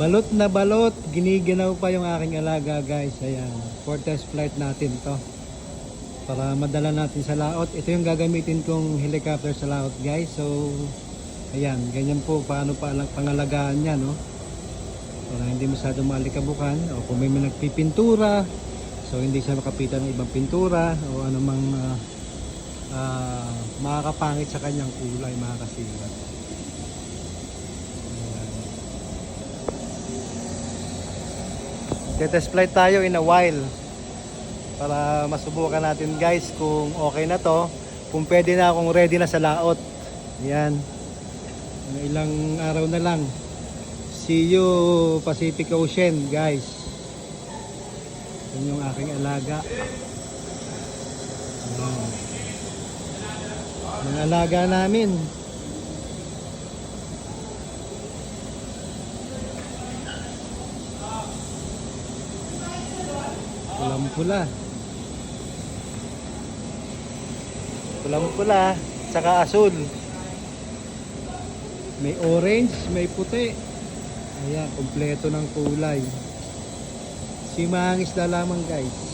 Balot na balot, giniginaw pa yung aking alaga guys. Ayan, for test flight natin to. Para madala natin sa laot. Ito yung gagamitin kong helicopter sa laot guys. So, ayan, ganyan po paano pa pangalagaan niya, no? Para hindi masyado malikabukan. O kung may nagpipintura, so hindi siya makapitan ng ibang pintura o anumang makakapangit sa kanyang kulay, makakasira. Test flight tayo in a while para masubukan natin guys kung okay na to, kung pwede na akong ready na sa laot. Yan, ilang araw na lang. See you Pacific Ocean guys. Yun yung aking alaga. Ang alaga namin. Pulang-pula. Pulang-pula, saka asul. May orange, may puti. Ayan, kompleto ng kulay. Simangis na lamang guys.